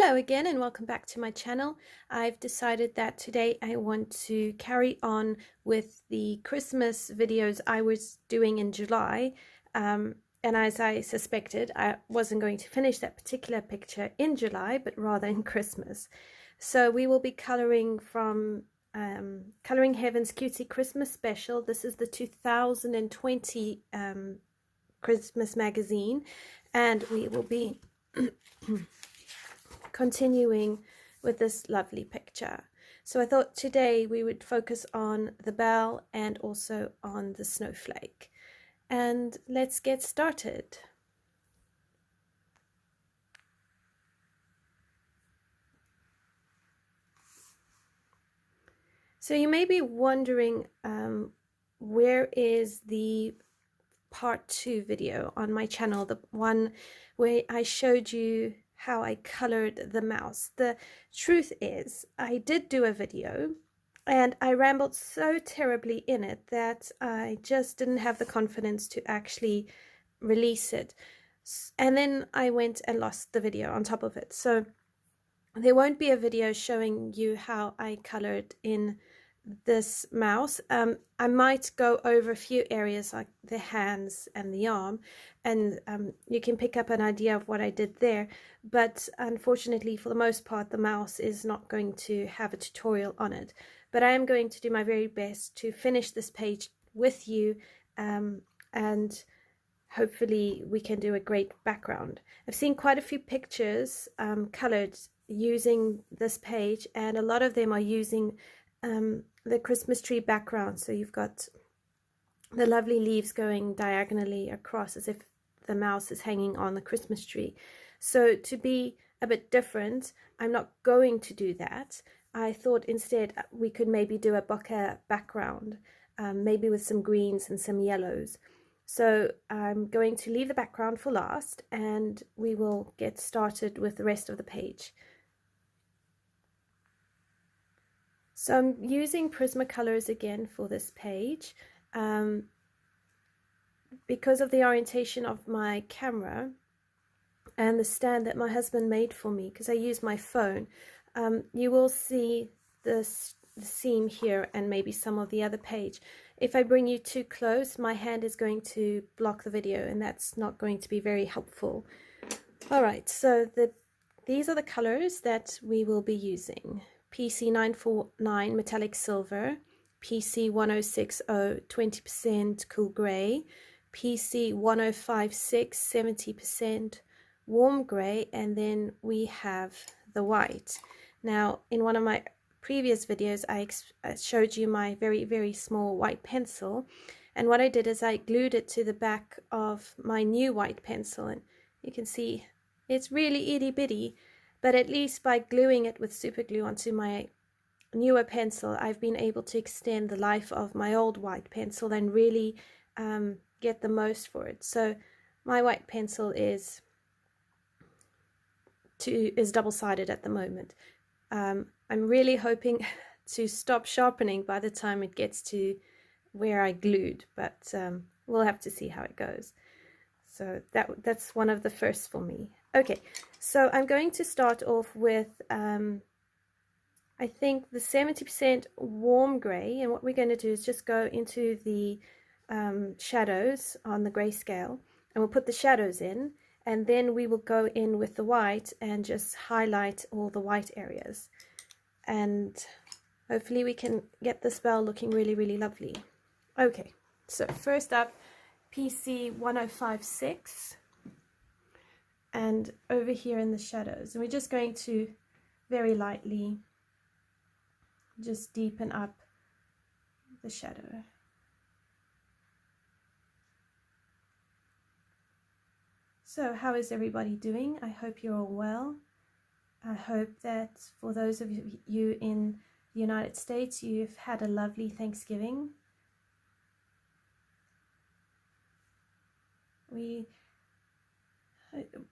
Hello again and welcome back to my channel. I've decided that today I want to carry on with the Christmas videos I was doing in July. And as I suspected, I wasn't going to finish that particular picture in July, but rather in Christmas. So we will be coloring from Coloring Heaven's Cutesy Christmas Special. This is the 2020 Christmas magazine, and we will be continuing with this lovely picture. So I thought today we would focus on the bell and also on the snowflake. And let's get started. So you may be wondering, where is the part 2 video on my channel, the one where I showed you how I colored the mouse. The truth is, I did do a video and I rambled so terribly in it that I just didn't have the confidence to actually release it. And then I went and lost the video on top of it. So there won't be a video showing you how I colored in this mouse. I might go over a few areas like the hands and the arm, and you can pick up an idea of what I did there, but unfortunately for the most part the mouse is not going to have a tutorial on it. But I am going to do my very best to finish this page with you, and hopefully we can do a great background. I've seen quite a few pictures colored using this page, and a lot of them are using the Christmas tree background. So you've got the lovely leaves going diagonally across as if the mouse is hanging on the Christmas tree. So to be a bit different, I'm not going to do that. I thought instead we could maybe do a bokeh background, maybe with some greens and some yellows. So I'm going to leave the background for last, and we will get started with the rest of the page. So I'm using Prismacolors again for this page. Because of the orientation of my camera and the stand that my husband made for me, because I use my phone, you will see the seam here and maybe some of the other page. If I bring you too close, my hand is going to block the video, and that's not going to be very helpful. All right, so these are the colors that we will be using. PC 949 metallic silver, PC 1060 20% cool gray, PC 1056 70% warm gray, and then we have the white. Now in one of my previous videos I showed you my very small white pencil, and what I did is I glued it to the back of my new white pencil, and you can see it's really itty bitty. But at least by gluing it with super glue onto my newer pencil, I've been able to extend the life of my old white pencil and really get the most for it. So my white pencil is double-sided at the moment. I'm really hoping to stop sharpening by the time it gets to where I glued, but we'll have to see how it goes. So that's one of the firsts for me. Okay, so I'm going to start off with I think the 70% warm gray, and what we're going to do is just go into the shadows on the grayscale, and we'll put the shadows in, and then we will go in with the white and just highlight all the white areas, and hopefully we can get this bell looking really lovely. Okay, so first up, PC 1056, and over here in the shadows, and we're just going to very lightly just deepen up the shadow. So how is everybody doing? I hope you're all well. I hope that for those of you in the United States, you've had a lovely Thanksgiving.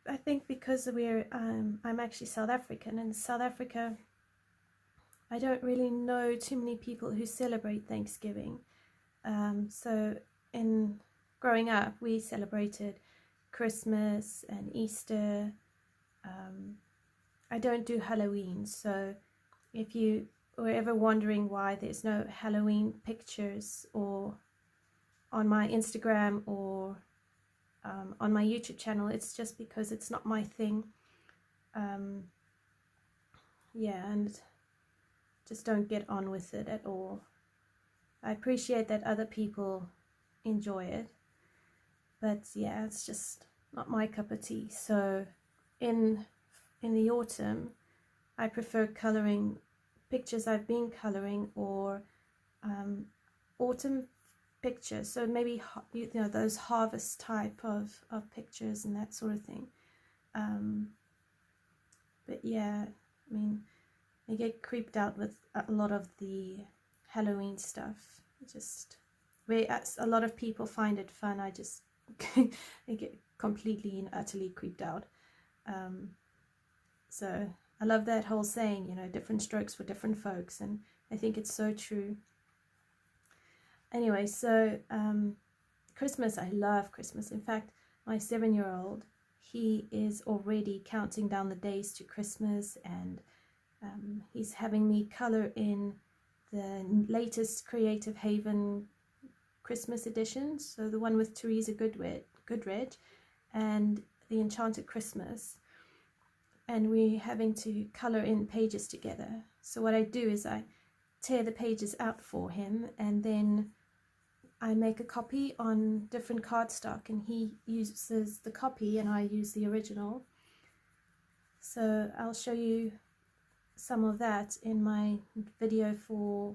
I think because I'm actually South African, and South Africa, I don't really know too many people who celebrate Thanksgiving. So in growing up, we celebrated Christmas and Easter, I don't do Halloween, so if you were ever wondering why there's no Halloween pictures or on my Instagram or on my YouTube channel, it's just because it's not my thing. Yeah, and just don't get on with it at all. I appreciate that other people enjoy it, but yeah, it's just not my cup of tea. So in the autumn, I prefer coloring pictures I've been coloring, or autumn pictures, so maybe those harvest type of pictures and that sort of thing. But yeah, I mean, I get creeped out with a lot of the Halloween stuff. Just where a lot of people find it fun, I just I get completely and utterly creeped out. So I love that whole saying, you know, different strokes for different folks, and I think it's so true. Anyway, so Christmas, I love Christmas. In fact, my 7-year-old, he is already counting down the days to Christmas, and he's having me color in the latest Creative Haven Christmas edition, so the one with Teresa Goodrich and the Enchanted Christmas, and we're having to color in pages together. So what I do is I tear the pages out for him, and then I make a copy on different cardstock, and he uses the copy and I use the original. So I'll show you some of that in my video for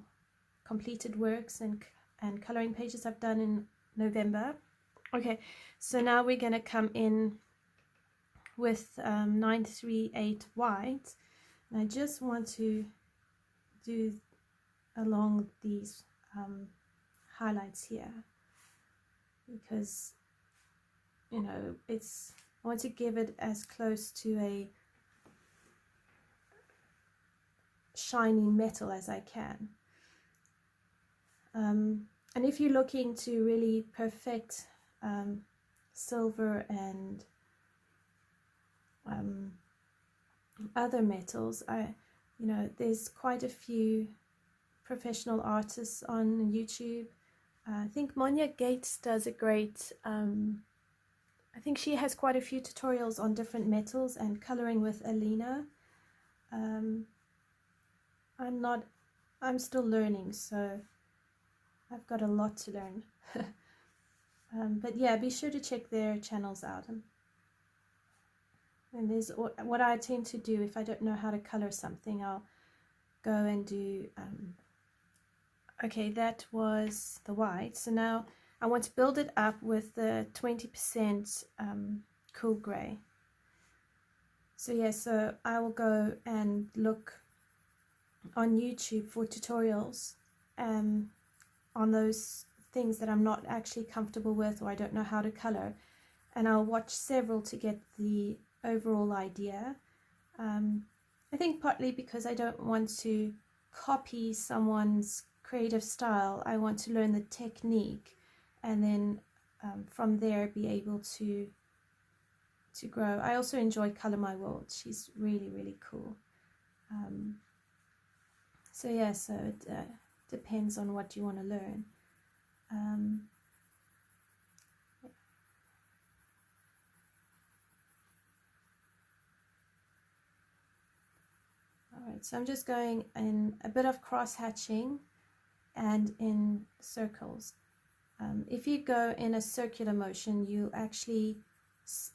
completed works and coloring pages I've done in November. Okay, so now we're going to come in with 938 white, and I just want to do along these highlights here, because you know, I want to give it as close to a shiny metal as I can. And if you're looking to really perfect silver and other metals, you know, there's quite a few professional artists on YouTube. I think Monia Gates does a great, I think she has quite a few tutorials on different metals and coloring with Alina. I'm still learning, so I've got a lot to learn. But yeah, be sure to check their channels out. And there's what I tend to do if I don't know how to color something, I'll go and do okay, that was the white. So now I want to build it up with the 20% cool gray. So yeah, so I will go and look on YouTube for tutorials on those things that I'm not actually comfortable with, or I don't know how to color, and I'll watch several to get the overall idea. I think partly because I don't want to copy someone's creative style, I want to learn the technique, and then from there be able to grow. I also enjoy Color My World. She's really, really cool. So yeah, so it depends on what you want to learn. Alright, so I'm just going in a bit of cross hatching and in circles. If you go in a circular motion, you actually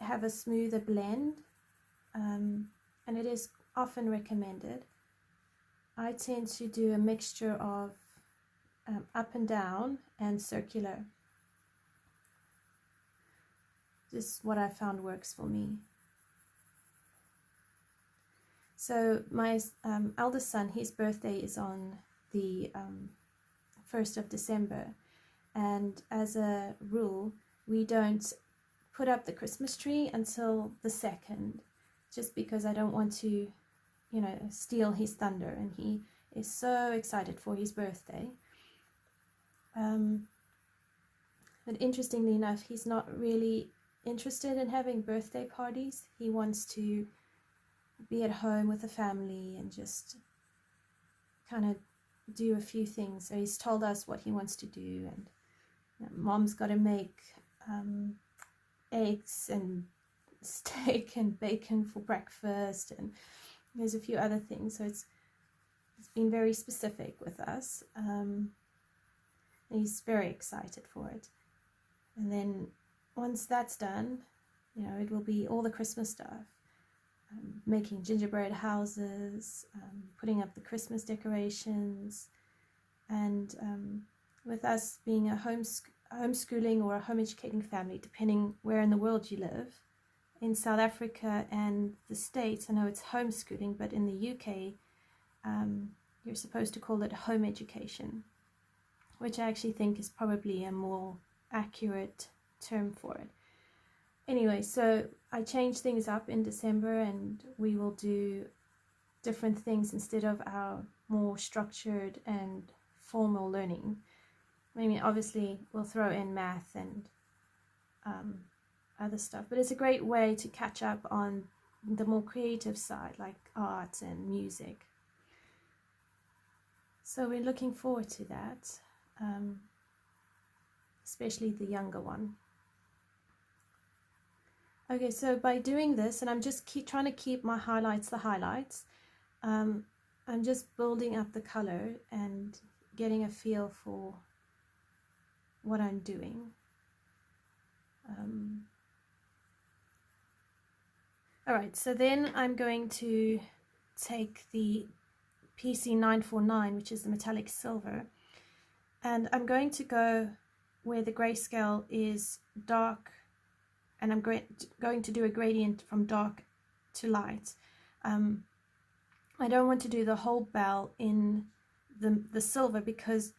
have a smoother blend, and it is often recommended. I tend to do a mixture of up and down and circular. This is what I found works for me. So my eldest son, his birthday is on the 1st of December, and as a rule we don't put up the Christmas tree until the 2nd, just because I don't want to, you know, steal his thunder, and he is so excited for his birthday. But interestingly enough, he's not really interested in having birthday parties. He wants to be at home with the family and just kind of do a few things. So he's told us what he wants to do, and Mom's got to make eggs and steak and bacon for breakfast, and there's a few other things. So it's been very specific with us. He's very excited for it. And then once that's done, it will be all the Christmas stuff. Making gingerbread houses, putting up the Christmas decorations, and with us being a homeschooling or a home educating family, depending where in the world you live. In South Africa and the States, I know it's homeschooling, but in the UK, you're supposed to call it home education, which I actually think is probably a more accurate term for it. Anyway, so I changed things up in December, and we will do different things instead of our more structured and formal learning. I mean, obviously we'll throw in math and other stuff, but it's a great way to catch up on the more creative side, like art and music. So we're looking forward to that, especially the younger one. Okay, so by doing this, and I'm just trying to keep my highlights the highlights, I'm just building up the color and getting a feel for what I'm doing. All right, so then I'm going to take the PC 949, which is the metallic silver, and I'm going to go where the grayscale is dark, and I'm going to do a gradient from dark to light. I don't want to do the whole bell in the silver, because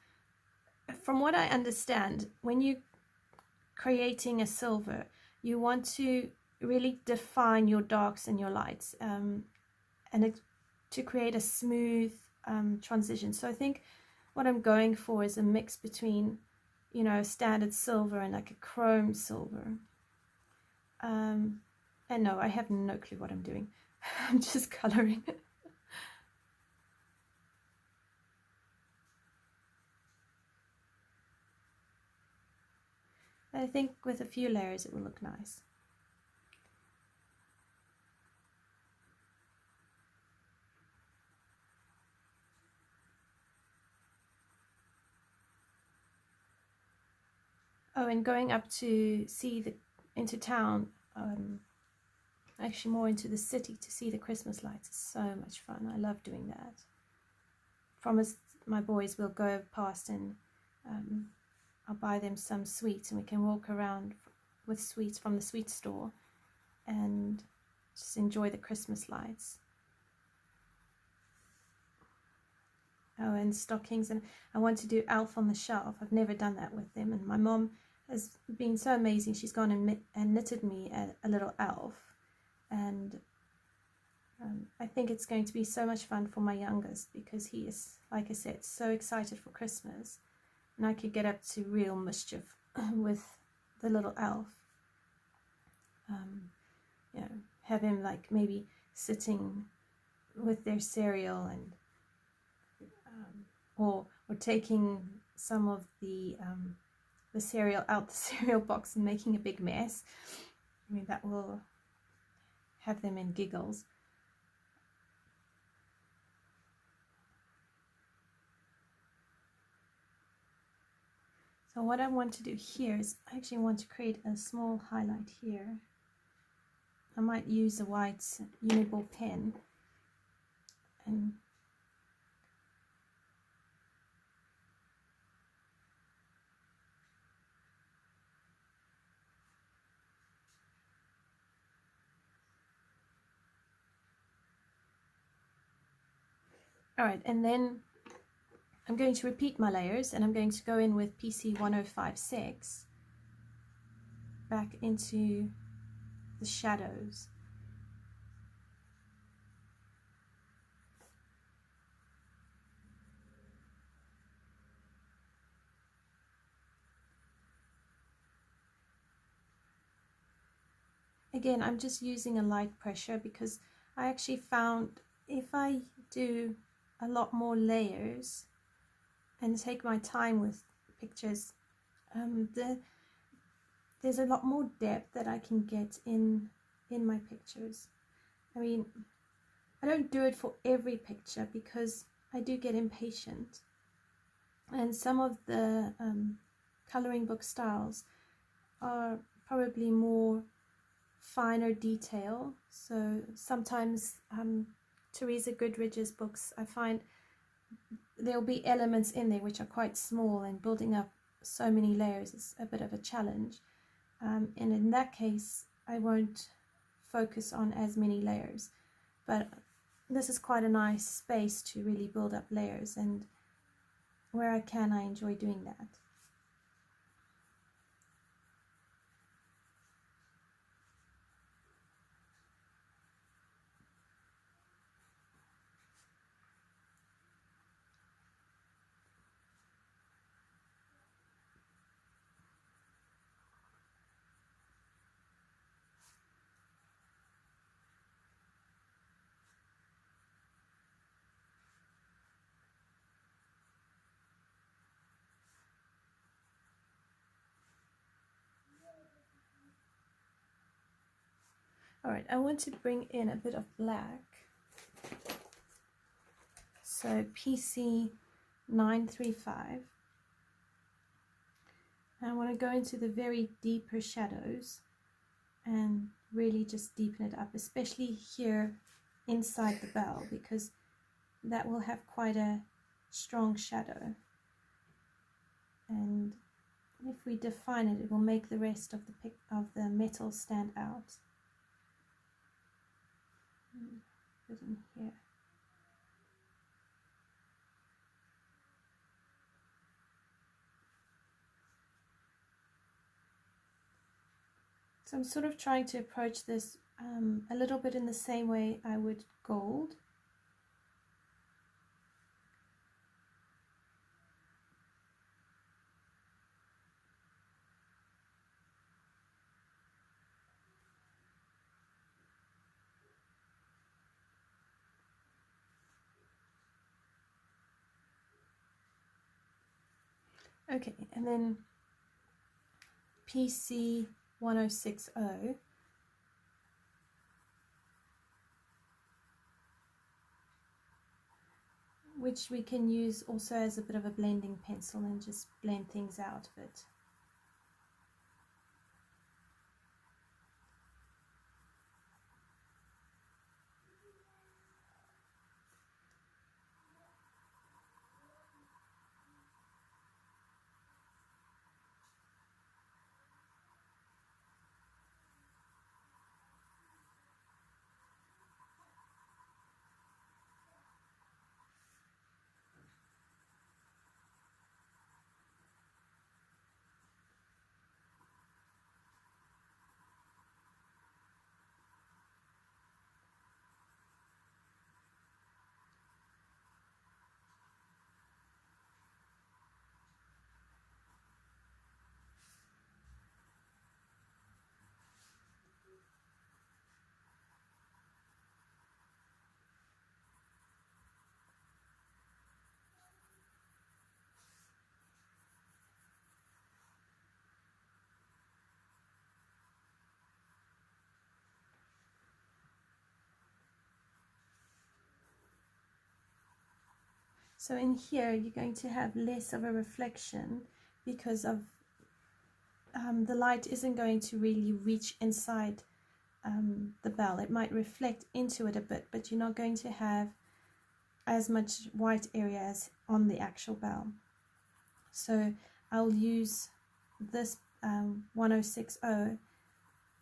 from what I understand, when you're creating a silver, you want to really define your darks and your lights, and to create a smooth transition. So I think what I'm going for is a mix between, standard silver and like a chrome silver. And no, I have no clue what I'm doing. I'm just coloring. I think with a few layers it will look nice. Oh, and going up to see into town, actually more into the city, to see the Christmas lights is so much fun. I love doing that. Promise my boys will go past and I'll buy them some sweets, and we can walk around with sweets from the sweet store and just enjoy the Christmas lights. Oh, and stockings, and I want to do Elf on the Shelf. I've never done that with them, and my mom has been so amazing. She's gone and knitted me a little elf, and I think it's going to be so much fun for my youngest, because he is, like I said, so excited for Christmas, and I could get up to real mischief with the little elf. Have him like maybe sitting with their cereal, and or taking some of the cereal out the cereal box and making a big mess. I mean, that will have them in giggles. So what I want to do here is I actually want to create a small highlight here. I might use a white Uniball pen and alright, and then I'm going to repeat my layers, and I'm going to go in with PC 1056 back into the shadows. Again, I'm just using a light pressure because I actually found if I do a lot more layers and take my time with pictures, there's a lot more depth that I can get in my pictures. I mean, I don't do it for every picture because I do get impatient, and some of the coloring book styles are probably more finer detail. So sometimes Teresa Goodridge's books, I find there'll be elements in there which are quite small, and building up so many layers is a bit of a challenge. And in that case, I won't focus on as many layers. But this is quite a nice space to really build up layers, and where I can, I enjoy doing that. Alright, I want to bring in a bit of black. So PC 935. I want to go into the very deeper shadows and really just deepen it up, especially here inside the bell, because that will have quite a strong shadow. And if we define it, it will make the rest of the metal stand out. Put in here. So I'm sort of trying to approach this a little bit in the same way I would gold. Okay, and then PC 1060, which we can use also as a bit of a blending pencil and just blend things out a bit. So in here, you're going to have less of a reflection because of the light isn't going to really reach inside the bell. It might reflect into it a bit, but you're not going to have as much white area as on the actual bell. So I'll use this 1060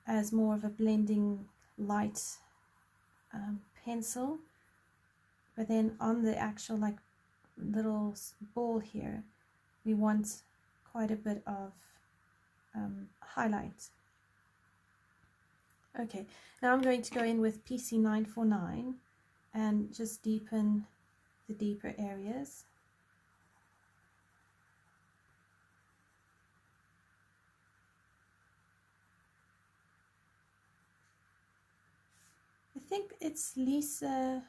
as more of a blending light pencil, but then on the actual like little ball here, we want quite a bit of highlight. Okay, now I'm going to go in with PC 949 and just deepen the deeper areas. The think it's Lisa,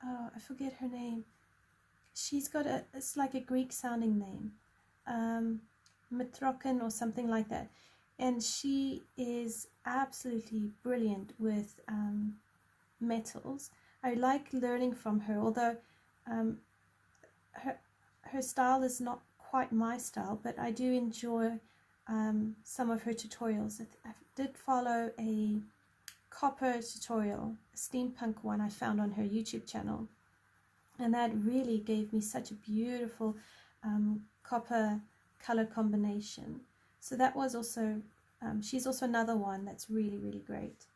oh, I forget her name. She's got it's like a Greek sounding name, Mitrokin or something like that. And she is absolutely brilliant with metals. I like learning from her, although her style is not quite my style, but I do enjoy some of her tutorials. I did follow a copper tutorial, a steampunk one I found on her YouTube channel, and that really gave me such a beautiful copper color combination. So that was also, she's also another one that's really, really great.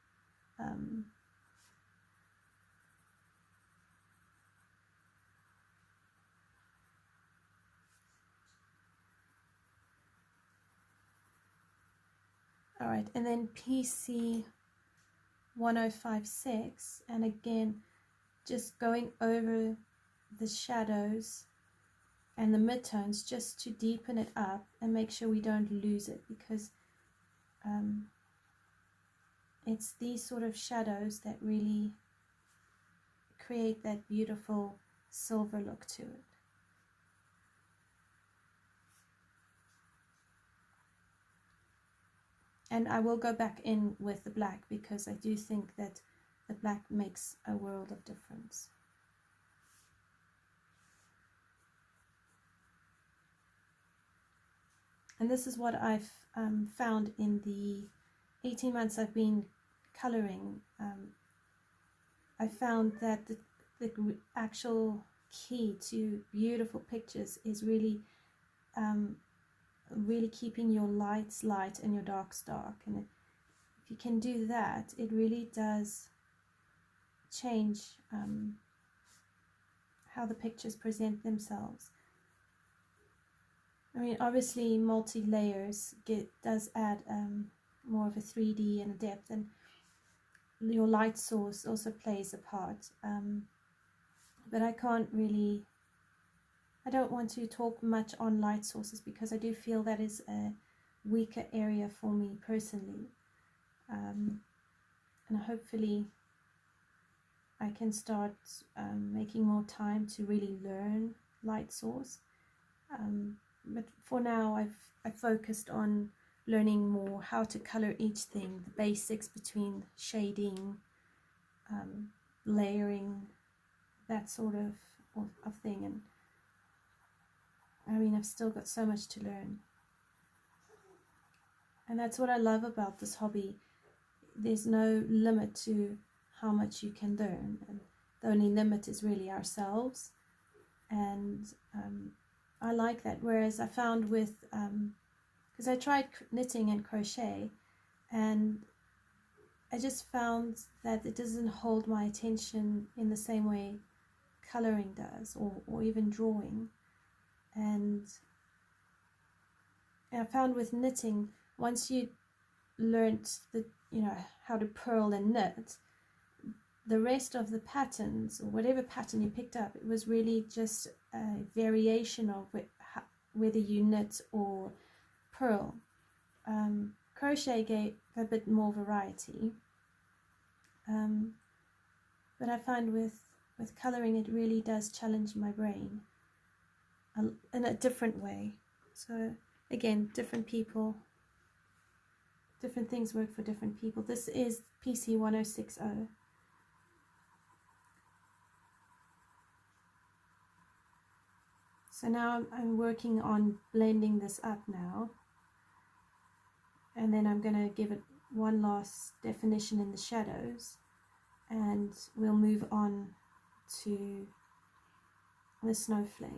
All right, and then PC 1056, and again, just going over the shadows and the midtones just to deepen it up and make sure we don't lose it, because it's these sort of shadows that really create that beautiful silver look to it. And I will go back in with the black, because I do think that the black makes a world of difference. And this is what I've found in the 18 months I've been coloring. I found that the actual key to beautiful pictures is really really keeping your lights light and your darks dark. And if you can do that, it really does change how the pictures present themselves. I mean, obviously multi-layers does add more of a 3D and a depth, and your light source also plays a part, but I don't want to talk much on light sources, because I do feel that is a weaker area for me personally, and hopefully I can start making more time to really learn light source, but for now I've focused on learning more how to color each thing, the basics between shading, layering, that sort of thing. And I mean, I've still got so much to learn, and that's what I love about this hobby. There's no limit to how much you can learn, and the only limit is really ourselves. And I like that. Whereas I found with because I tried knitting and crochet, and I just found that it doesn't hold my attention in the same way coloring does, or even drawing. And I found with knitting, once you learned how to purl and knit, the rest of the patterns, or whatever pattern you picked up, it was really just a variation of whether you knit or purl. Crochet gave a bit more variety, but I find with coloring, it really does challenge my brain in a different way. So again, different people, different things work for different people. This is PC 1060. So now I'm working on blending this up now, and then I'm going to give it one last definition in the shadows, and we'll move on to the snowflake.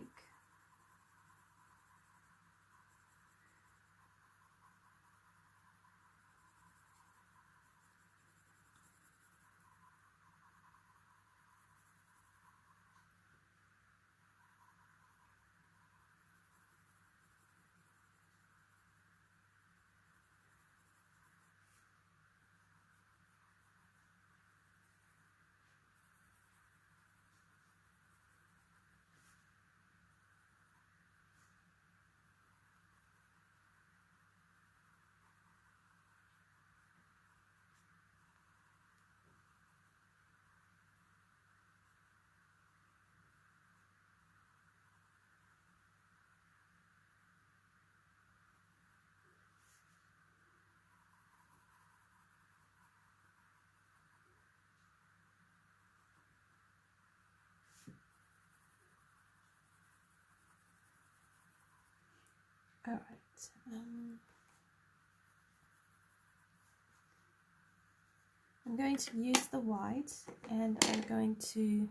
I'm going to use the white, and I'm going to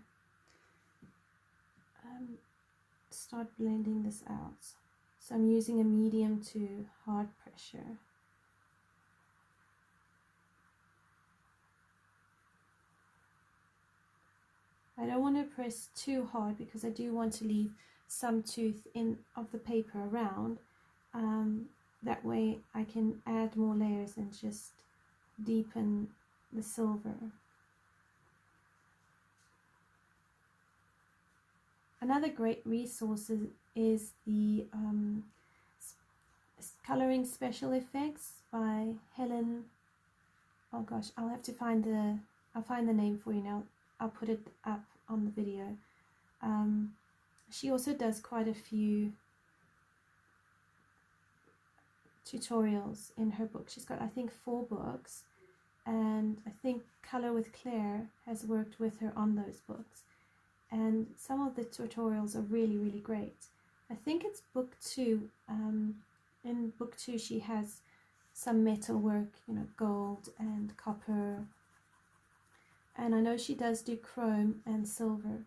start blending this out. So I'm using a medium to hard pressure. I don't want to press too hard because I do want to leave some tooth of the paper around. That way I can add more layers and just deepen the silver. Another great resource is the Coloring Special Effects by Helen. Oh gosh, I'll have to find I'll find the name for you now. I'll put it up on the video. She also does quite a few tutorials in her book. She's got, I think, 4 books, and I think Color with Claire has worked with her on those books, and some of the tutorials are really, really great. I think it's book 2. In book 2 she has some metal work, you know, gold and copper, and I know she does do chrome and silver.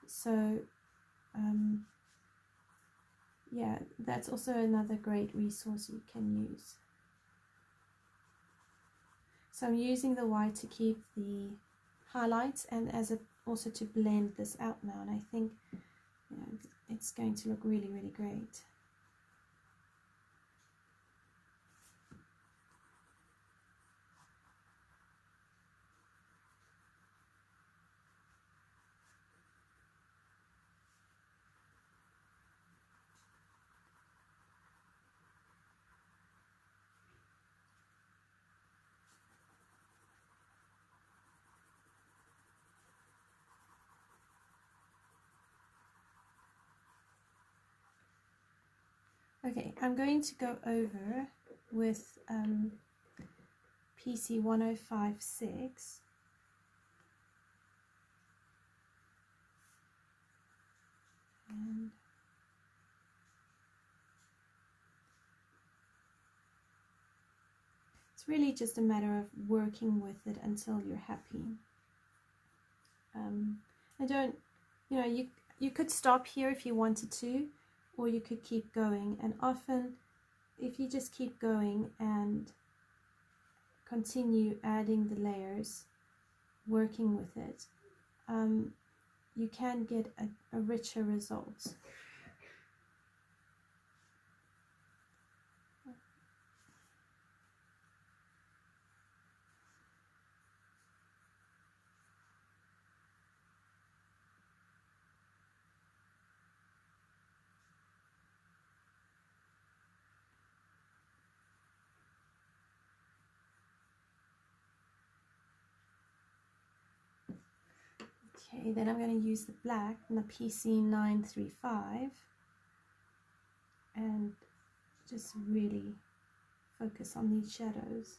So yeah, that's also another great resource you can use. So I'm using the white to keep the highlights and also to blend this out now, and I think, you know, it's going to look really, really great. Okay, I'm going to go over with PC 1056. And it's really just a matter of working with it until you're happy. I don't, you know, you could stop here if you wanted to, or you could keep going, and often if you just keep going and continue adding the layers, working with it, you can get a richer result. Okay, then I'm going to use the black and the PC 935 and just really focus on these shadows.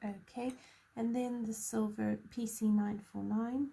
Okay, and then the silver PC 949.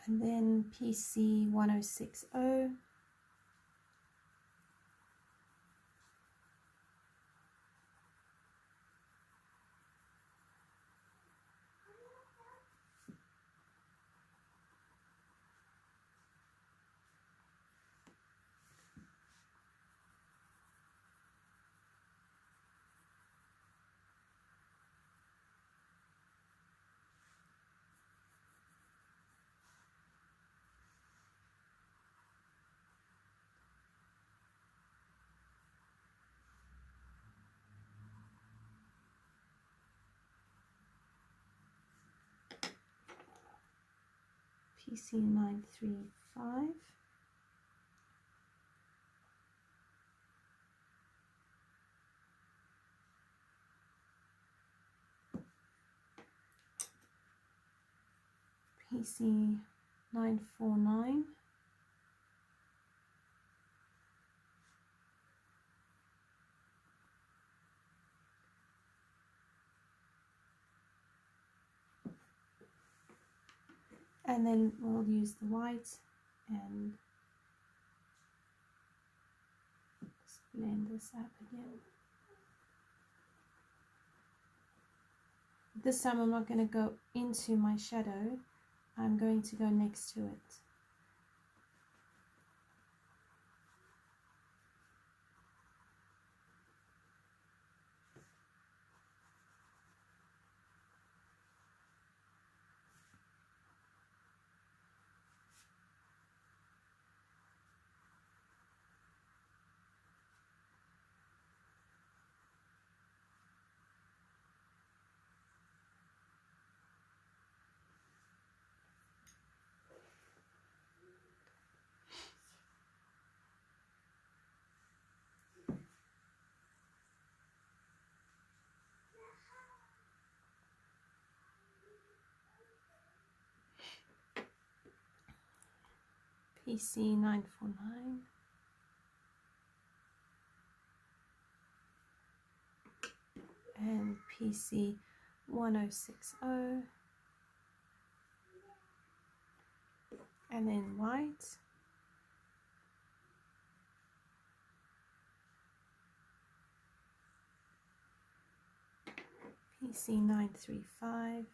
and then PC 1060. PC 935. PC 949. And then we'll use the white and just blend this up again. This time I'm not going to go into my shadow, I'm going to go next to it. PC 949. And PC 1060. And then white. PC 935.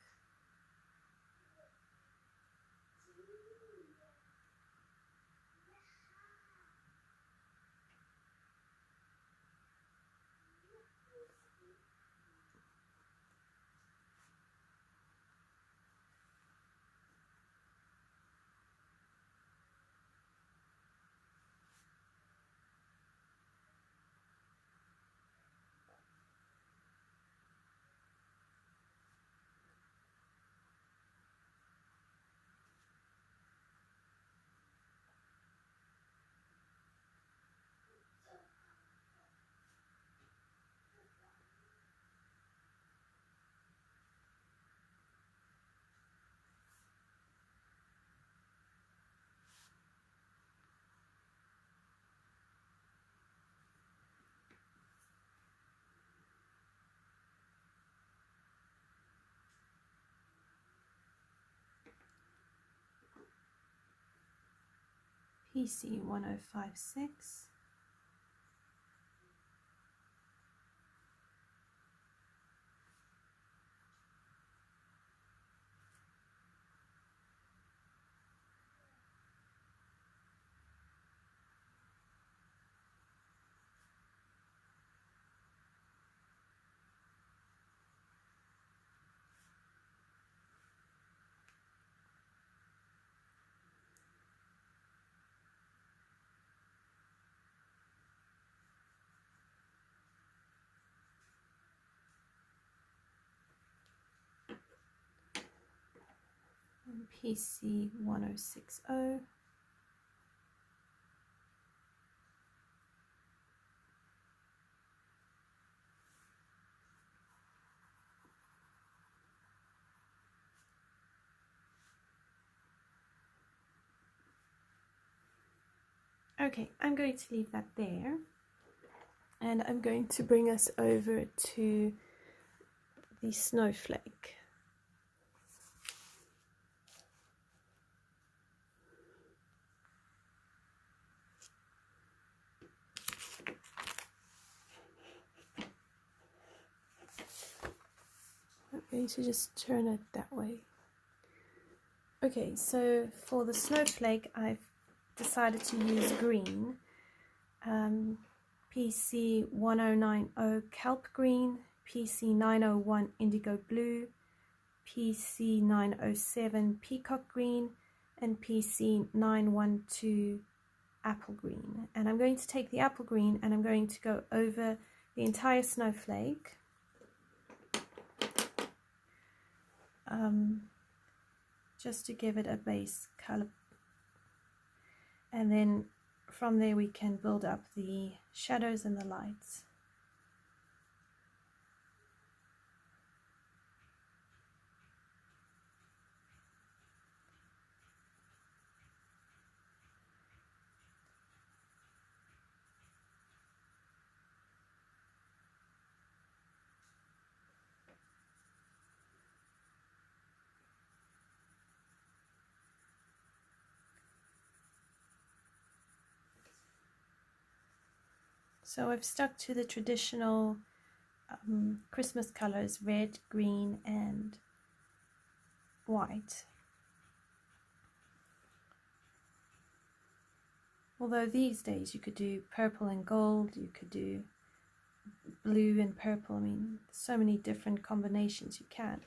PC 1056. And PC 1060. Okay, I'm going to leave that there, and I'm going to bring us over to the snowflake. going to just turn it that way. Okay, so for the snowflake, I've decided to use green. PC 1090 kelp green, PC 901 indigo blue, PC 907 peacock green, and PC 912 apple green. And I'm going to take the apple green and I'm going to go over the entire snowflake. Just to give it a base color, and then from there we can build up the shadows and the lights. So I've stuck to the traditional Christmas colors, red, green, and white. Although these days you could do purple and gold, you could do blue and purple. I mean, so many different combinations you can.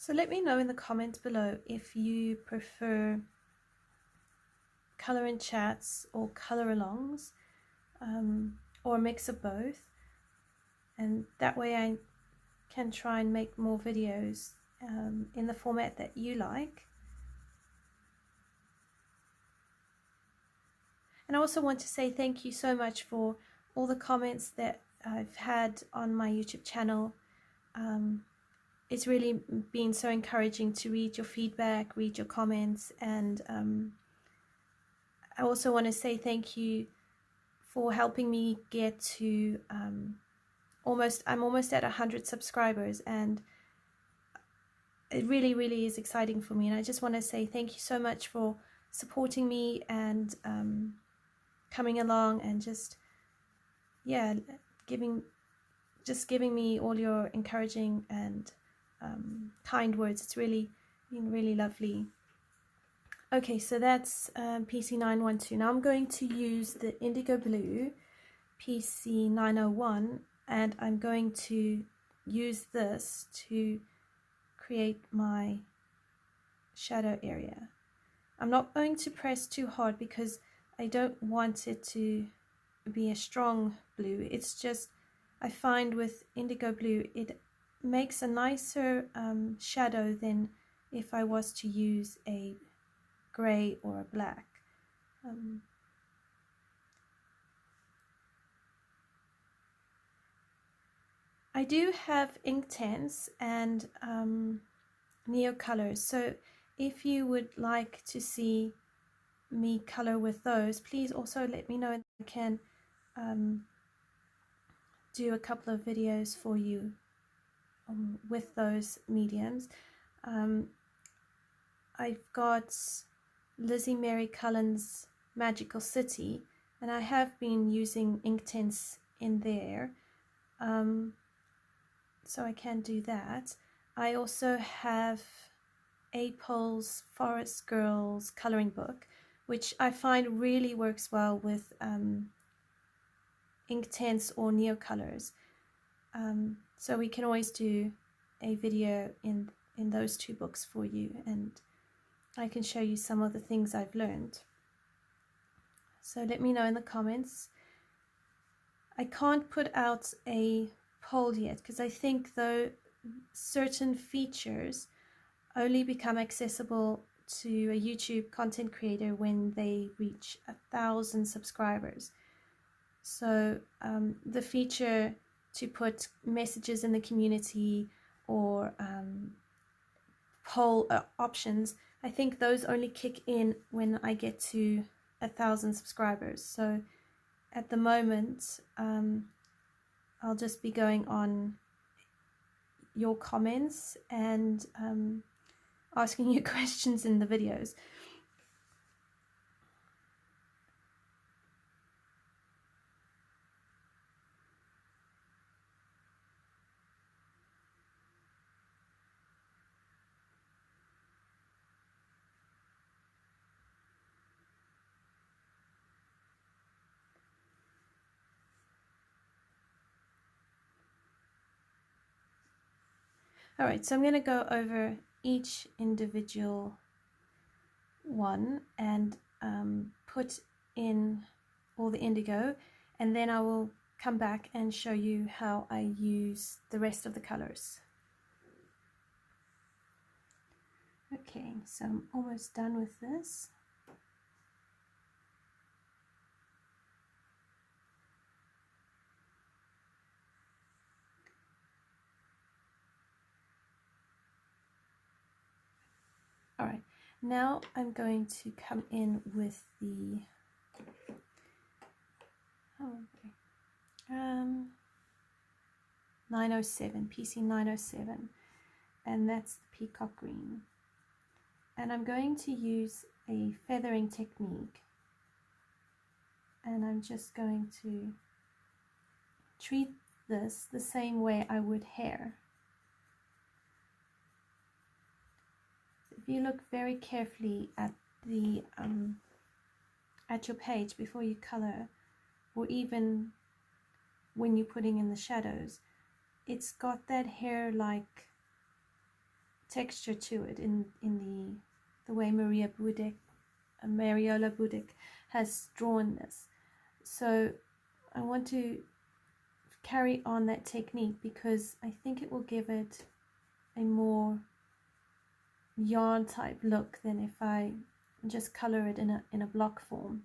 So let me know in the comments below if you prefer color in chats or color alongs, or a mix of both, and that way I can try and make more videos in the format that you like. And I also want to say thank you so much for all the comments that I've had on my YouTube channel. It's really been so encouraging to read your feedback, read your comments, and I also want to say thank you for helping me get to I'm almost at 100 subscribers, and it really is exciting for me. And I just want to say thank you so much for supporting me and coming along and just giving me all your encouraging and kind words. It's really been really lovely. Okay, so that's PC 912. Now I'm going to use the indigo blue PC 901, and I'm going to use this to create my shadow area. I'm not going to press too hard because I don't want it to be a strong blue. It's just, I find with indigo blue it makes a nicer shadow than if I was to use a gray or a black. I do have Inktense and Neo colors, so if you would like to see me color with those, please also let me know. I can do a couple of videos for you with those mediums. I've got Lizzie Mary Cullen's Magical City, and I have been using Inktense in there, so I can do that. I also have April's Forest Girls coloring book, which I find really works well with Inktense or Neocolors. So we can always do a video in those two books for you, and I can show you some of the things I've learned. So let me know in the comments. I can't put out a poll yet because I think though certain features only become accessible to a YouTube content creator when they reach 1,000 subscribers. So the feature to put messages in the community or poll options, I think those only kick in when I get to 1,000 subscribers. So at the moment, I'll just be going on your comments and asking you questions in the videos. All right, so I'm going to go over each individual one and put in all the indigo, and then I will come back and show you how I use the rest of the colors. Okay, so I'm almost done with this. All right, now I'm going to come in with the 907, PC 907, and that's the Peacock Green. And I'm going to use a feathering technique, and I'm just going to treat this the same way I would hair. If you look very carefully at the at your page before you color, or even when you're putting in the shadows, it's got that hair-like texture to it in the way Mariola Budek has drawn this. So I want to carry on that technique because I think it will give it a more yarn type look than if I just color it in a block form.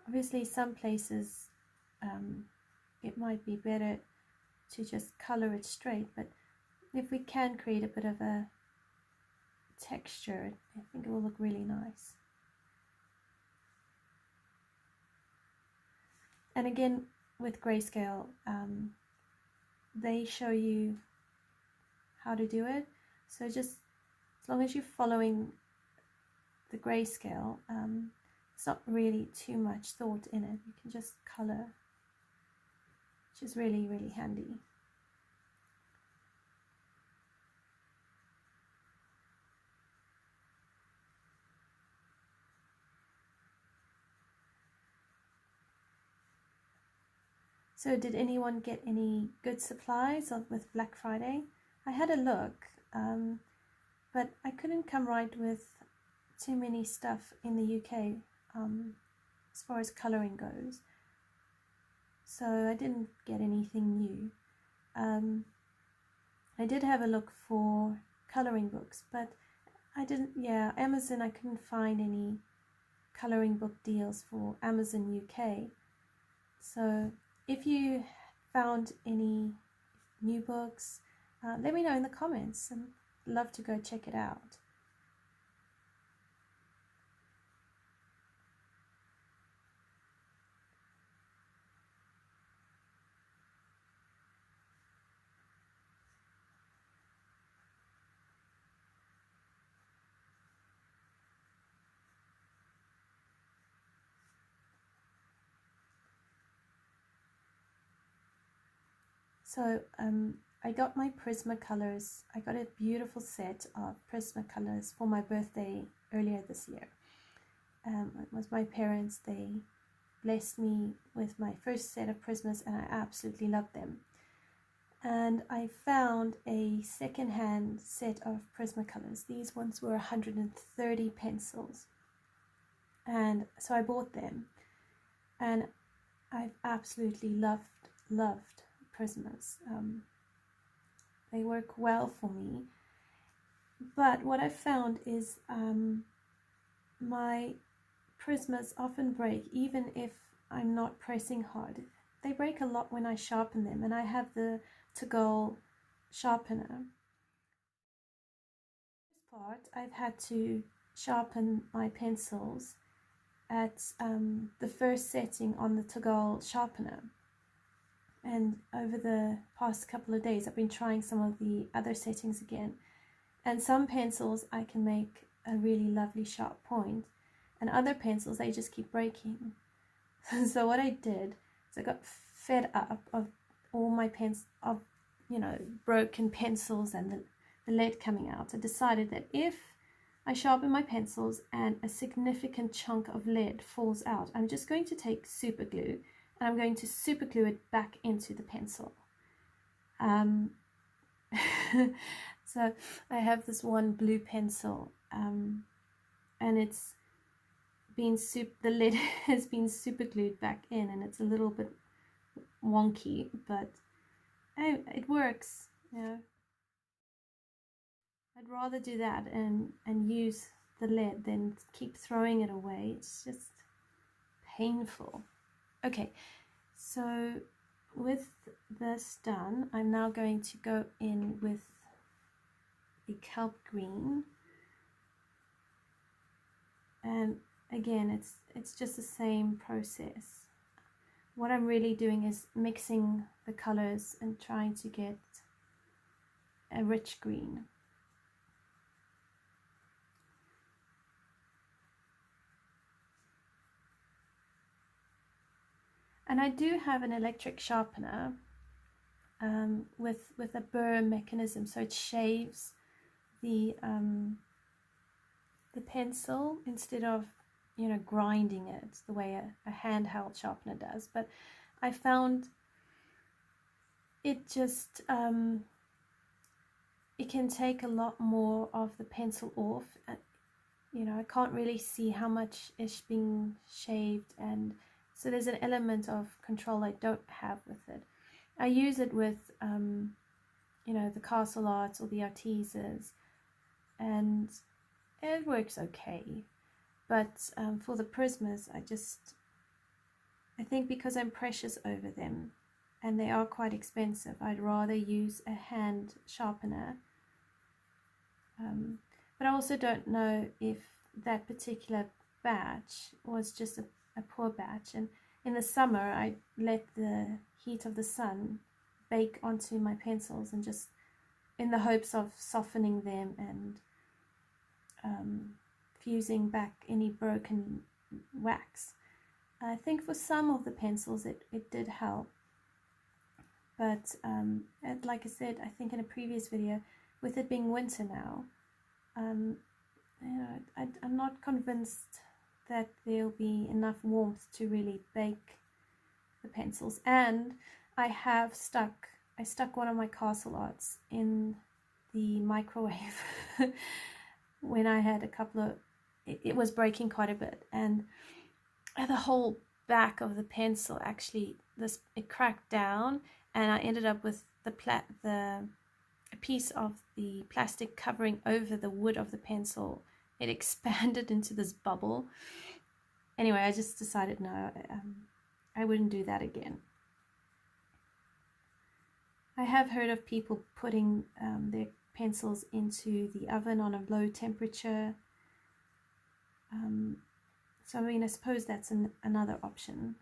Obviously some places it might be better to just color it straight, but if we can create a bit of a texture, I think it will look really nice. And again, with grayscale, they show you how to do it, so just as long as you're following the grayscale, it's not really too much thought in it. You can just color, which is really, really handy. So did anyone get any good supplies with Black Friday? I had a look, but I couldn't come right with too many stuff in the UK as far as colouring goes. So I didn't get anything new. I did have a look for colouring books, but I didn't, Amazon, I couldn't find any colouring book deals for Amazon UK. So if you found any new books, let me know in the comments. I'd love to go check it out. So I got my Prismacolors. I got a beautiful set of Prismacolors for my birthday earlier this year. It was my parents. They blessed me with my first set of Prismas and I absolutely loved them. And I found a second-hand set of Prismacolors. These ones were 130 pencils. And so I bought them. And I've absolutely loved Prismas. They work well for me. But what I found is my Prismas often break even if I'm not pressing hard. They break a lot when I sharpen them, and I have the to-go sharpener. This part, I've had to sharpen my pencils at the first setting on the to-go sharpener. And over the past couple of days, I've been trying some of the other settings again. And some pencils I can make a really lovely sharp point, and other pencils they just keep breaking. So what I did is I got fed up of all my broken pencils and the lead coming out. I decided that if I sharpen my pencils and a significant chunk of lead falls out, I'm just going to take super glue and I'm going to super glue it back into the pencil. So I have this one blue pencil, and it's been the lid has been super glued back in, and it's a little bit wonky, but it works. You know, I'd rather do that and use the lead than keep throwing it away. It's just painful. Okay, so with this done, I'm now going to go in with the kelp green, and again it's just the same process. What I'm really doing is mixing the colors and trying to get a rich green. And I do have an electric sharpener with a burr mechanism, so it shaves the pencil instead of grinding it the way a handheld sharpener does. But I found it just it can take a lot more of the pencil off. I can't really see how much is being shaved, and so there's an element of control I don't have with it. I use it with the Castle Arts or the Artises, and it works okay. But for the Prismas, I think because I'm precious over them and they are quite expensive, I'd rather use a hand sharpener. But I also don't know if that particular batch was just a poor batch. And in the summer, I let the heat of the sun bake onto my pencils, and just in the hopes of softening them and fusing back any broken wax. I think for some of the pencils it did help, but like I said, I think in a previous video, with it being winter now, I'm not convinced that there'll be enough warmth to really bake the pencils. And I stuck one of my Castle Arts in the microwave when I had a couple of, it was breaking quite a bit, and the whole back of the pencil actually, it cracked down, and I ended up with a piece of the plastic covering over the wood of the pencil. It expanded into this bubble. Anyway, I just decided no, I wouldn't do that again. I have heard of people putting their pencils into the oven on a low temperature. So I mean, I suppose that's another option.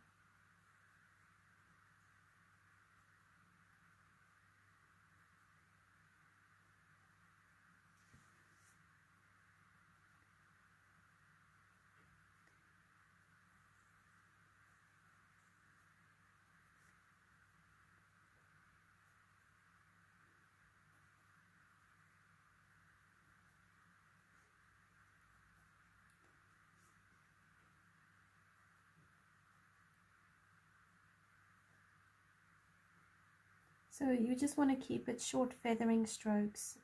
So you just want to keep it short feathering strokes,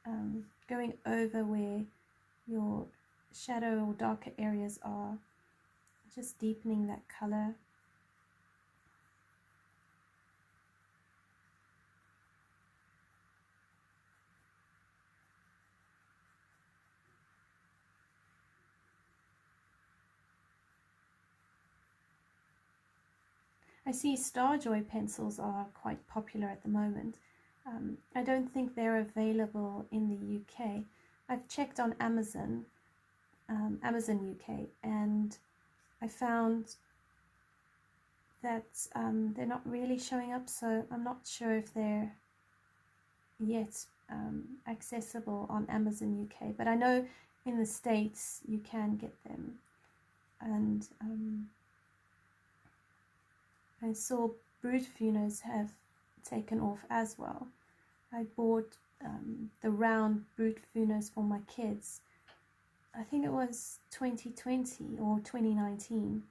going over where your shadow or darker areas are, just deepening that color. I see Starjoy pencils are quite popular at the moment. I don't think they're available in the UK. I've checked on Amazon, Amazon UK, and I found that they're not really showing up, so I'm not sure if they're yet accessible on Amazon UK, but I know in the States you can get them. And I saw brood funos have taken off as well. I bought the round brood funos for my kids. I think it was 2020 or 2019,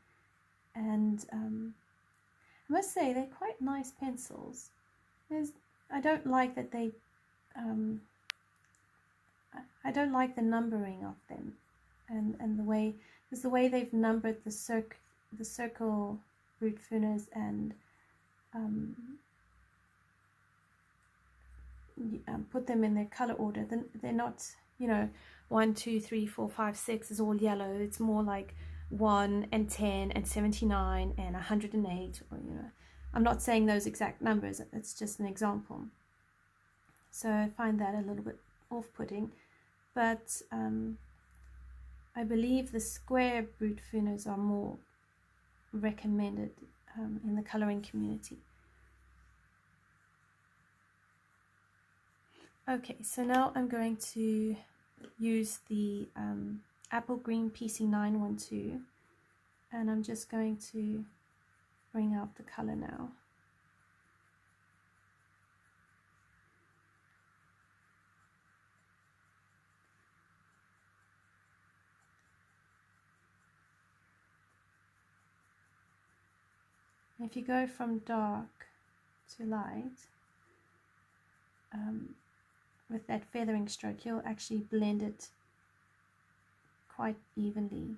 and I must say they're quite nice pencils. I don't like that they I don't like the numbering of them, and the way, because the way they've numbered the circle brood funos and put them in their color order. Then they're not, you know, 1, 2, 3, 4, 5, 6 is all yellow. It's more like 1 and 10 and 79 and 108, or, you know, I'm not saying those exact numbers, it's just an example. So I find that a little bit off-putting, but I believe the square brood funos are more recommended in the coloring community. Okay, so now I'm going to use the apple green PC912, and I'm just going to bring out the color now. If you go from dark to light, with that feathering stroke, you'll actually blend it quite evenly.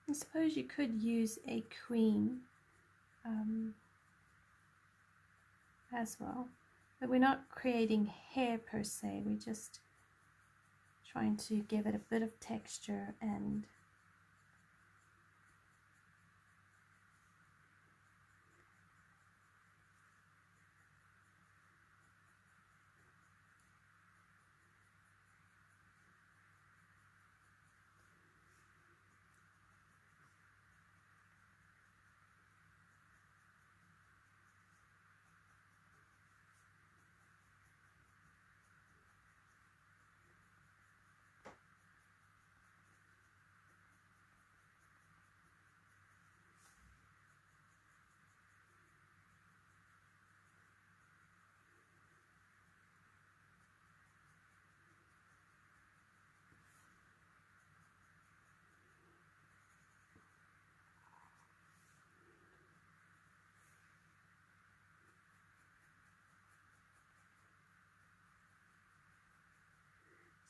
I suppose you could use a cream as well, but we're not creating hair per se, we're just trying to give it a bit of texture. And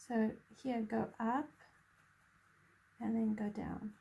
so here, go up and then go down.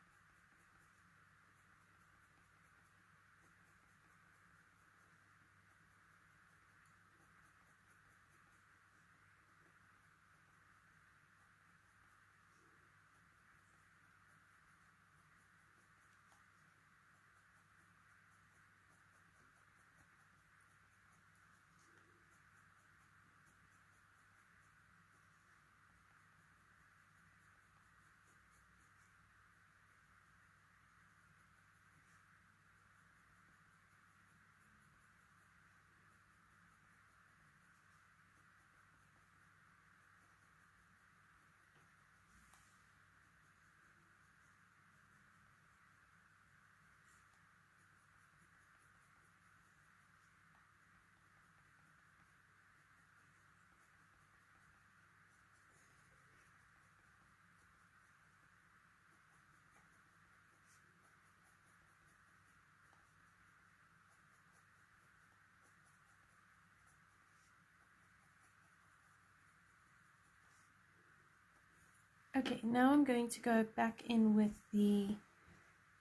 Okay, now I'm going to go back in with the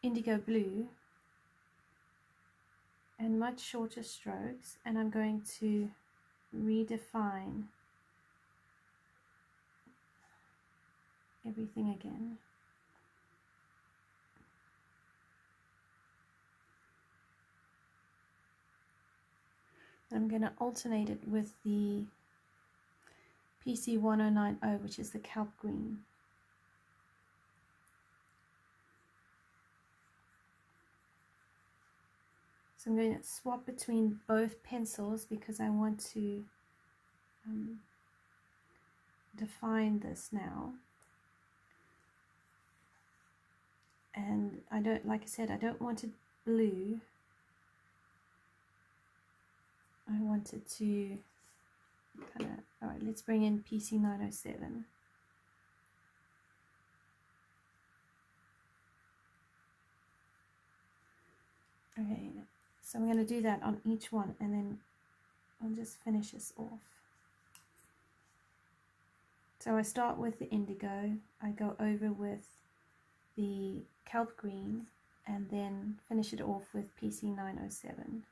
indigo blue and much shorter strokes, and I'm going to redefine everything again. I'm going to alternate it with the PC 1090, which is the kelp green. So I'm going to swap between both pencils because I want to define this now. And I don't, like I said, I don't want it blue. I want it to kind of, all right, let's bring in PC 907. Okay, so I'm going to do that on each one, and then I'll just finish this off. So I start with the indigo, I go over with the kelp green, and then finish it off with PC 907.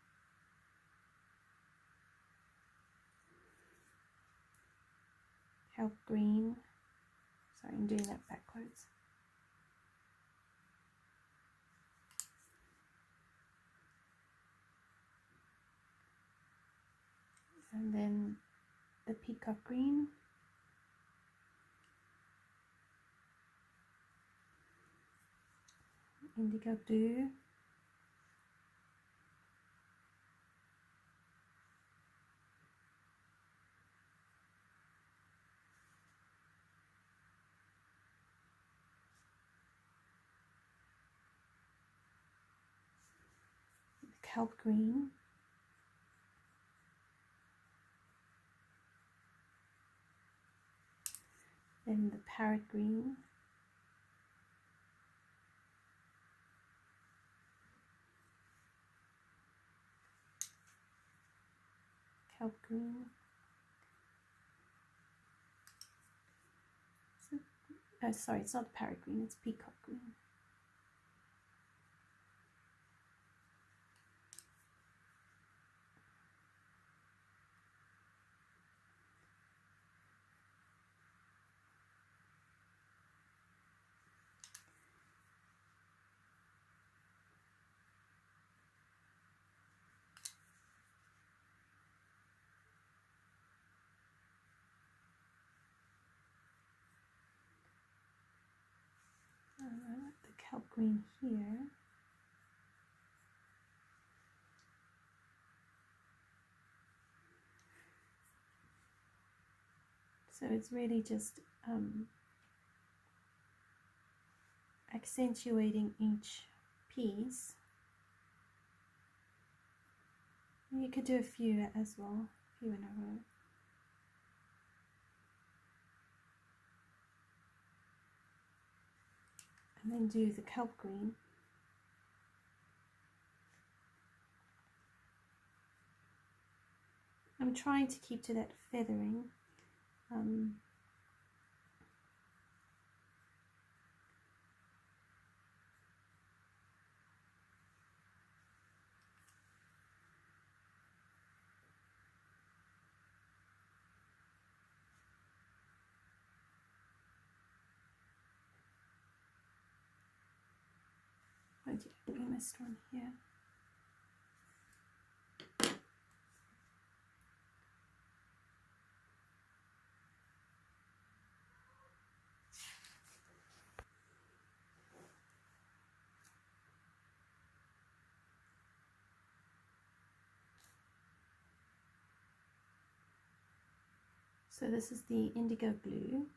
Kelp green, sorry, I'm doing that backwards. And then the peacock green. Indigo blue. Kelp green. Then the parrot green. Kelp green. Oh, sorry, it's not parrot green, it's peacock green. The kelp green here. So it's really just accentuating each piece. You could do a few as well, a few in a row. And then do the kelp green. I'm trying to keep to that feathering. Oh dear, I missed one here. So this is the indigo blue.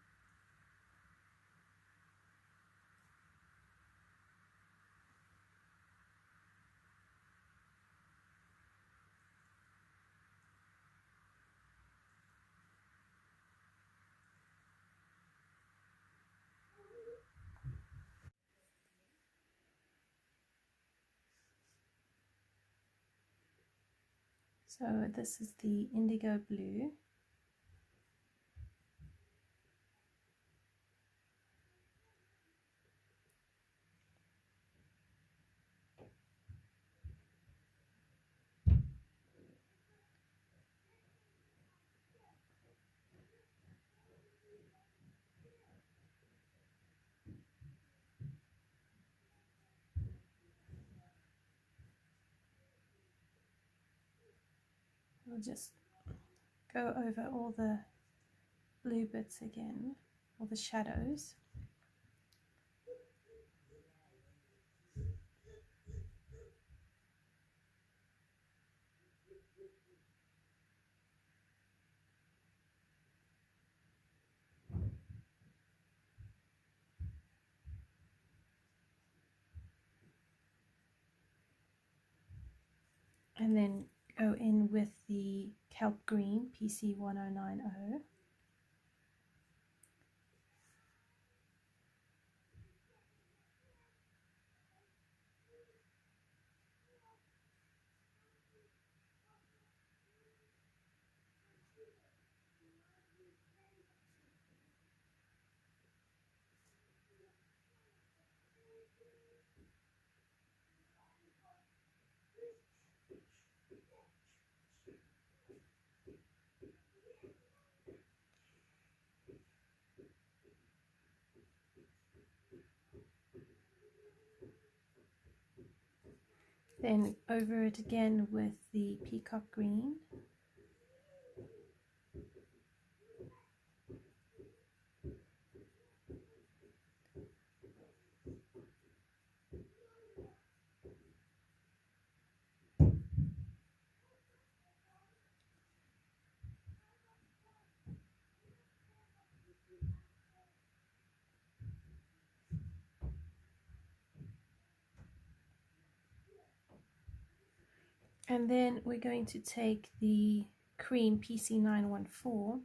So this is the indigo blue. I'll just go over all the blue bits again, all the shadows. And then go in with the kelp green, PC1090. Then over it again with the Peacock Green. And then we're going to take the cream PC914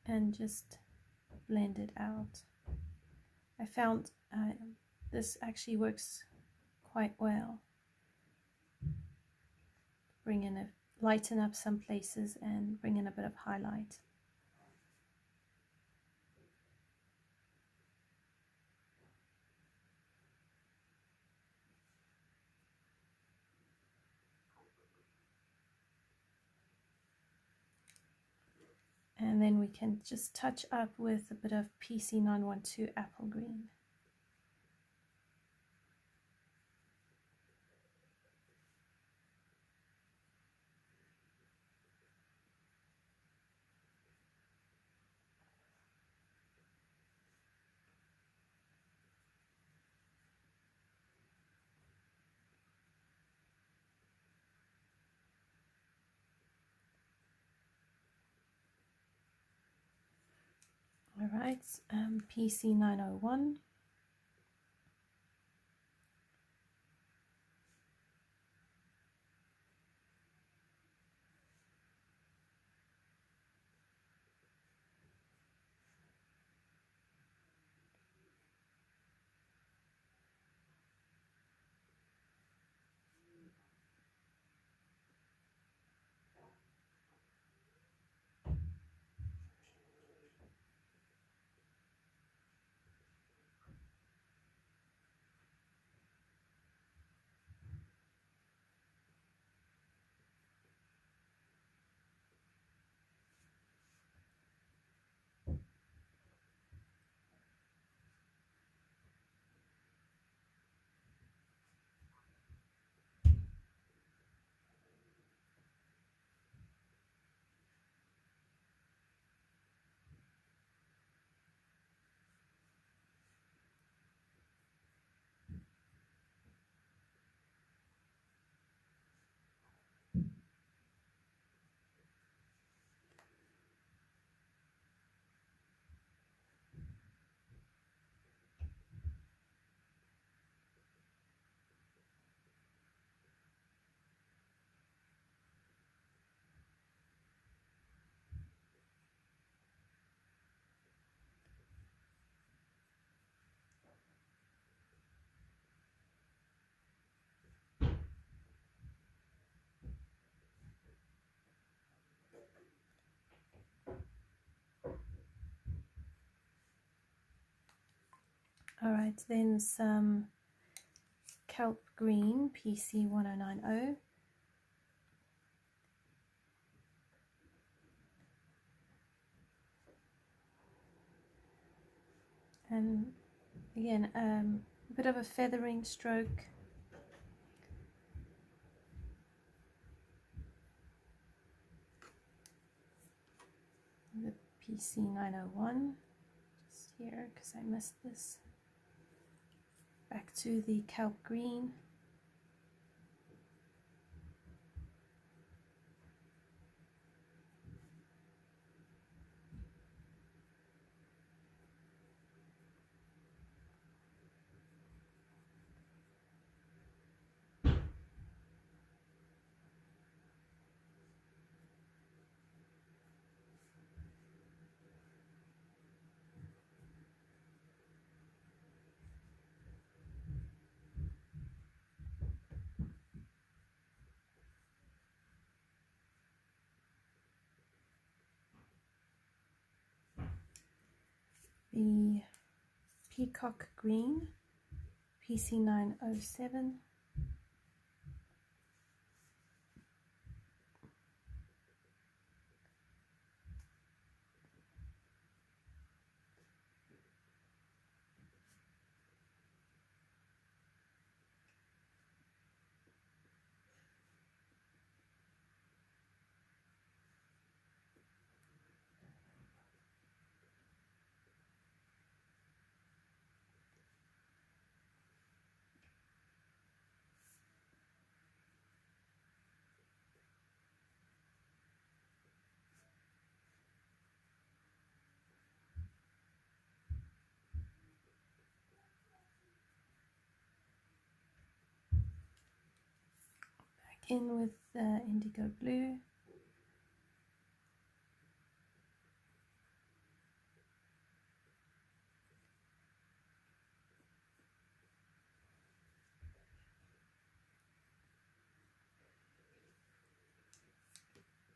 and just blend it out. I found this actually works quite well. Lighten up some places and bring in a bit of highlight. And then we can just touch up with a bit of PC912 apple green. All right, PC901. All right, then some kelp green, PC1090. And again, a bit of a feathering stroke. the PC901, just here because I missed this. Back to the kelp green. The Peacock Green, PC907. In with the indigo blue.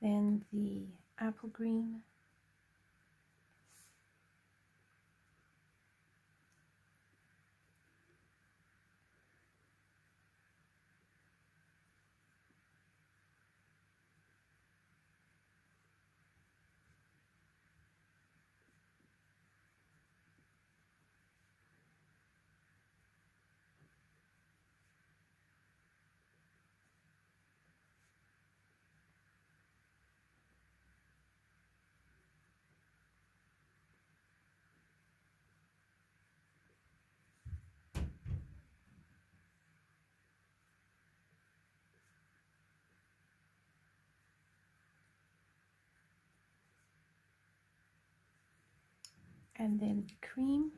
Then the apple green. And then cream.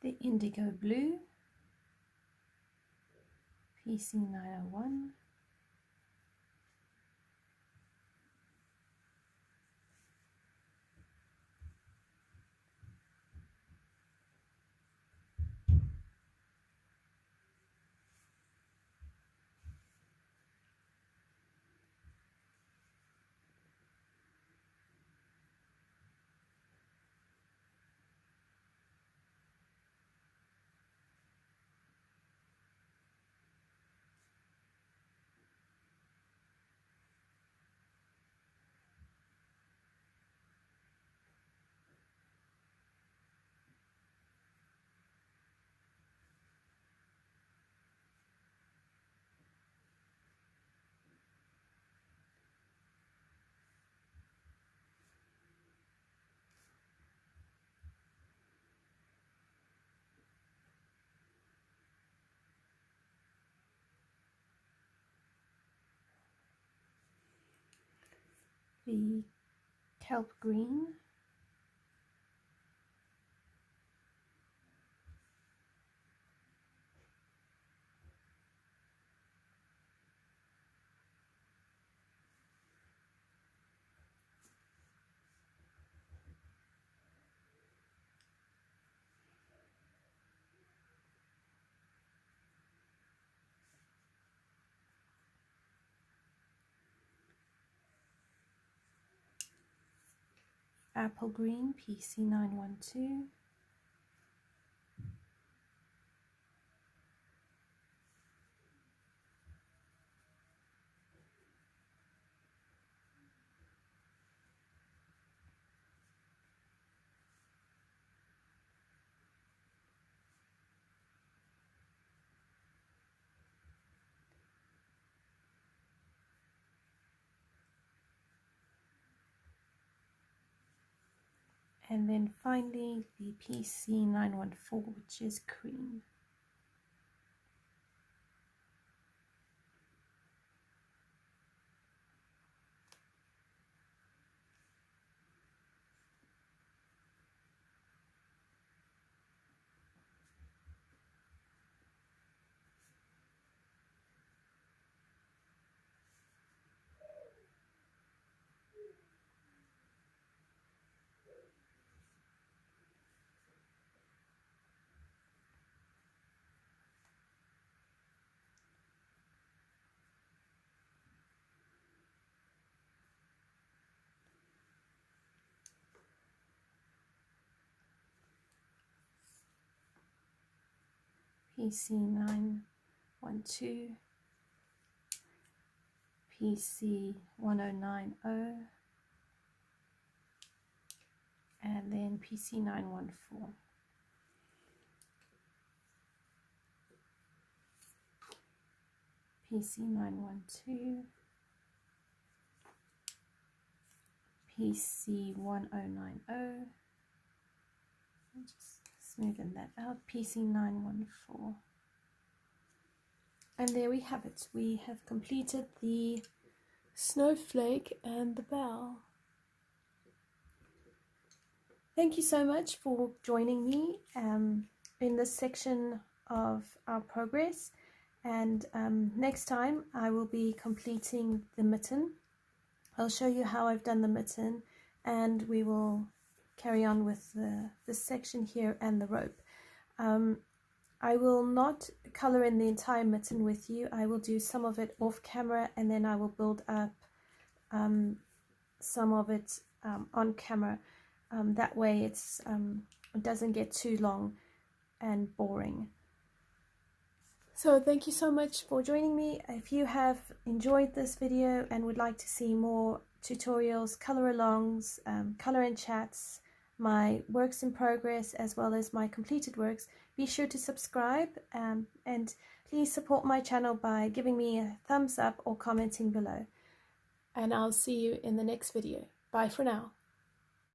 The indigo blue, PC901. The kelp green. apple green, PC912. And then finally the PC914, which is cream. PC912, PC1090, and then PC914. PC912, PC1090, just smoothing that out, PC914. And there we have it. We have completed the snowflake and the bell. Thank you so much for joining me in this section of our progress. And next time I will be completing the mitten. I'll show you how I've done the mitten, and we will carry on with this section here and the rope. I will not color in the entire mitten with you. I will do some of it off camera, and then I will build up some of it on camera. That way it doesn't get too long and boring. So thank you so much for joining me. If you have enjoyed this video and would like to see more tutorials, color alongs, color and chats, my works in progress, as well as my completed works, be sure to subscribe, and please support my channel by giving me a thumbs up or commenting below. And I'll see you in the next video. Bye for now.